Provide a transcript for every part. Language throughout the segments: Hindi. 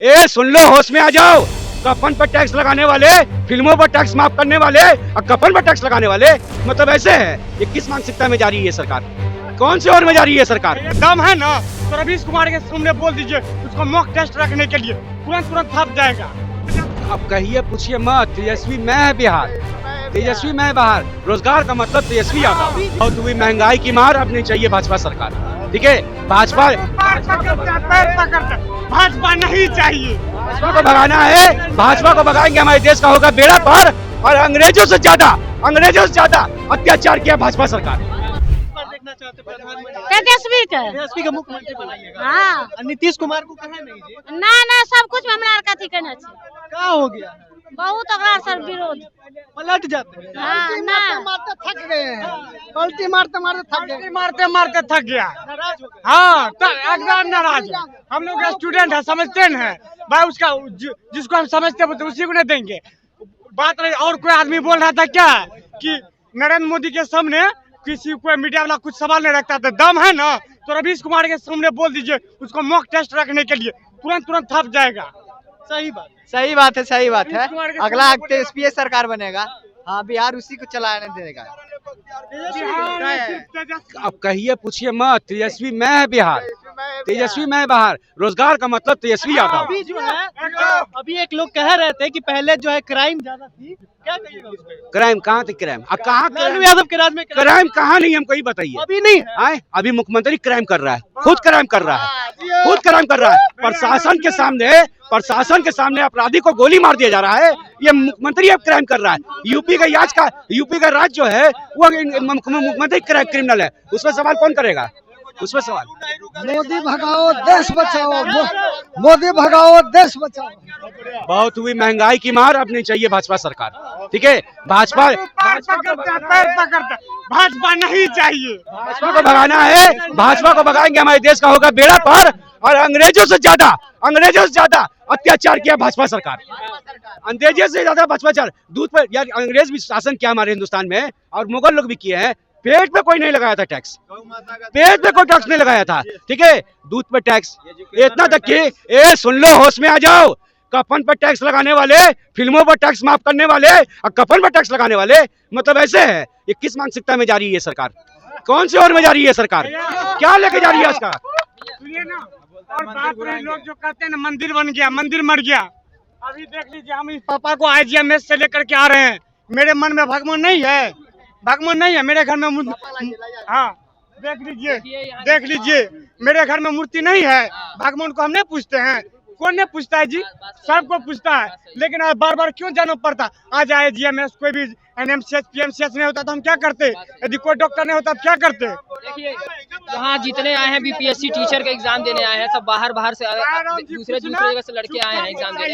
ए सुन लो, होश में आ जाओ। कफन पर टैक्स लगाने वाले, फिल्मों पर टैक्स माफ करने वाले और कफन पर टैक्स लगाने वाले, मतलब ऐसे है। ये किस मानसिकता में जा रही है सरकार? कौन से ओर में जा रही है सरकार? दम है ना तो रवीश कुमार के सामने बोल दीजिए, उसको मॉक टेस्ट रखने के लिए तुरंत थप जाएगा। अब कहिए पूछिए मत, तेजस्वी मैं है बिहार, तेजस्वी मैं बाहर। रोजगार का मतलब तेजस्वी यादव। और तुम्हें महंगाई की मार अब नहीं चाहिए भाजपा सरकार, ठीक है? भाजपा भाजपा नहीं चाहिए। भाजपा को भगाना है, भाजपा को भगाएंगे हमारे देश का होगा बेड़ा पार। और अंग्रेजों से ज्यादा अत्याचार किया भाजपा सरकार। तेजस्वी का मुख्यमंत्री बनाइएगा। हाँ, नीतीश कुमार को कहा नहीं जी? ना सब कुछ में हमरा कथी कहना छै। क्या हो गया? बहुत ओकरा सर विरोध। पलट जाते हैं। हाँ, ना मारते थक गए हैं। पलटी मारते थक गया। हाँ, तो एकदम नाराज है। हम लोग स्टूडेंट है, समझते हैं भाई। उसका जिसको हम समझते हैं उसी को नहीं देंगे। बात रही, और कोई आदमी बोल रहा था क्या कि नरेंद्र मोदी के सामने किसी को मीडिया वाला कुछ सवाल नहीं रखता था। दम है ना तो रवीश कुमार के सामने बोल दीजिए, उसको मॉक टेस्ट रखने के लिए तुरंत थप जाएगा। सही बात है। अगला तेजस्वी सरकार बनेगा। हाँ, बिहार उसी को चलाने देगा। अब कहिए पूछिए मत, तेजस्वी मैं है बिहार, तेजस्वी मैं बाहर। रोजगार का मतलब तेजस्वी यादव। अभी जो है, अभी एक लोग कह रहे थे कि पहले जो है क्राइम ज्यादा थी। क्या कहिएगा उस पे? क्राइम कहाँ थी? क्राइम कहाँ? लालू यादव के राज में क्राइम कहाँ नहीं, हमको ही बताइए। अभी नहीं है। आए, अभी मुख्यमंत्री क्राइम कर रहा है, खुद क्राइम कर रहा है। प्रशासन के सामने अपराधी को गोली मार दिया जा रहा है। ये मुख्यमंत्री अब क्राइम कर रहा है। यूपी का राज जो है वो मुख्यमंत्री क्रिमिनल है। उसमें सवाल कौन करेगा? उसमें सवाल मोदी भगाओ देश बचाओ, मोदी भगाओ देश बचाओ। बहुत हुई महंगाई की मार, अब नहीं चाहिए भाजपा सरकार, ठीक है? भाजपा नहीं चाहिए। भाजपा को भगाना है, भाजपा को भगाएंगे हमारे देश का होगा बेड़ा पार। और अंग्रेजों से ज्यादा अत्याचार किया भाजपा सरकार। अंग्रेजों से ज्यादा भ्रष्टाचार। दूध पर यार अंग्रेज भी शासन किया हमारे हिंदुस्तान में, और मुगल लोग भी किए हैं। पेट पे कोई नहीं लगाया था टैक्स, पेट पे कोई टैक्स नहीं लगाया था, ठीक है? दूध पे टैक्स इतना तक कि ए सुन लो, होश में आ जाओ। कफन पर टैक्स लगाने वाले, फिल्मों पर टैक्स माफ करने वाले और कफन पर टैक्स लगाने वाले, मतलब ऐसे है। ये किस मानसिकता में जा रही है सरकार? कौन से ओर में जा रही है सरकार? क्या लेके जा रही है इसका? सुनिए ना, और बात रही लोग जो कहते हैं ना मंदिर बन गया, मंदिर मर गया। अभी देख लीजिए, हम इस पापा को IGMS से लेकर के आ रहे हैं। मेरे मन में भगवान नहीं है मेरे घर में। हाँ, देख लीजिए मेरे घर में मूर्ति नहीं है। भगवान को हम नहीं पूछते हैं। कौन नहीं पूछता है जी? सबको पूछता है। लेकिन आज बार बार क्यों जाना पड़ता? आज IGMS कोई भी NMCH PMCH नहीं होता तो हम क्या करते? यदि कोई डॉक्टर नहीं होता तो क्या करते? देखिए, यहाँ जितने आए हैं BPSC टीचर के एग्जाम देने आए हैं, सब बाहर से दूसरे जगह से लड़के आए हैं एग्जाम देने।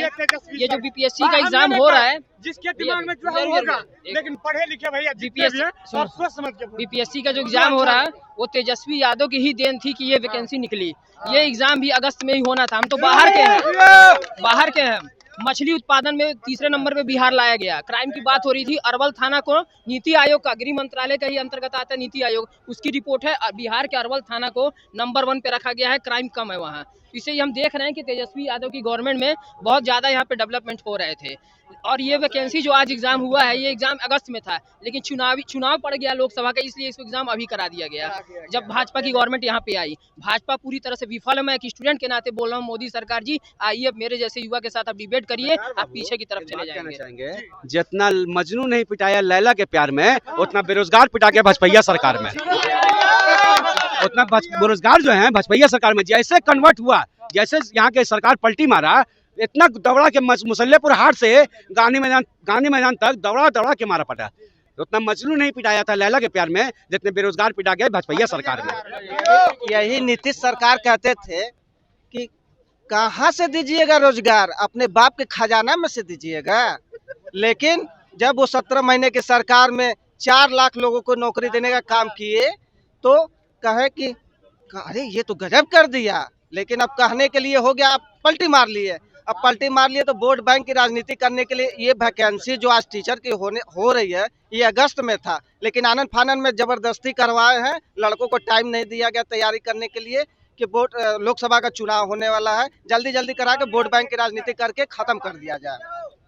ये जो BPSC का एग्जाम हो रहा है, जिसके दिमाग में जो है होगा, लेकिन पढ़े लिखे भैया BPSC का जो एग्जाम हो रहा है वो तेजस्वी यादव की ही देन थी कि ये वैकेंसी निकली। ये एग्जाम भी अगस्त में ही होना था। हम तो बाहर के हैं। मछली उत्पादन में तीसरे नंबर पे बिहार लाया गया। क्राइम की बात हो रही थी, अरवल थाना को नीति आयोग का, गृह मंत्रालय का ही अंतर्गत आता है नीति आयोग, उसकी रिपोर्ट है। बिहार के अरवल थाना को नंबर 1 पे रखा गया है, क्राइम कम है वहाँ। इसे ही हम देख रहे हैं कि तेजस्वी यादव की गवर्नमेंट में बहुत ज्यादा यहाँ पे डेवलपमेंट हो रहे थे। और ये वैकेंसी जो आज एग्जाम हुआ है, ये एग्जाम अगस्त में था, लेकिन चुनाव पड़ गया लोकसभा का, इसलिए इसको एग्जाम अभी करा दिया गया। जब भाजपा की गवर्नमेंट यहाँ पे आई, भाजपा पूरी तरह से विफल है। मैं एक स्टूडेंट के नाते बोल रहा हूँ, मोदी सरकार जी आइए, अब मेरे जैसे युवा के साथ आप डिबेट करिए, आप पीछे की तरफ चले जाएंगे। जितना मजनू नहीं पिटाया लैला के प्यार में, उतना बेरोजगार पिटा के भाजपा सरकार में। उतना बेरोजगार जो है भाजपा सरकार में जैसे कन्वर्ट हुआ, जैसे यहाँ के सरकार पलटी मारा, इतना दौड़ा के मुसल्लेपुर हाट से गांधी मैदान तक दौड़ा के मारा पड़ा। उतना मजनू नहीं पिटाया था लैला के प्यार में, जितने बेरोजगार पिटा गए भाजपा सरकार में। यही नीतीश सरकार कहते थे कि कहाँ से दीजिएगा रोजगार, अपने बाप के खजाना में से दीजिएगा। लेकिन जब वो 17 महीने के सरकार में 4 लाख लोगों को नौकरी देने का काम किए तो कहे कि अरे ये तो गजब कर दिया। लेकिन अब कहने के लिए हो गया, आप पलटी मार लिए। अब पलटी मार लिए तो वोट बैंक की राजनीति करने के लिए ये वैकेंसी जो आज टीचर की हो रही है, ये अगस्त में था, लेकिन आनन फानन में जबरदस्ती करवाए हैं। लड़कों को टाइम नहीं दिया गया तैयारी करने के लिए। कि लोकसभा का चुनाव होने वाला है, जल्दी जल्दी करा के वोट बैंक की राजनीति करके खत्म कर दिया जाए।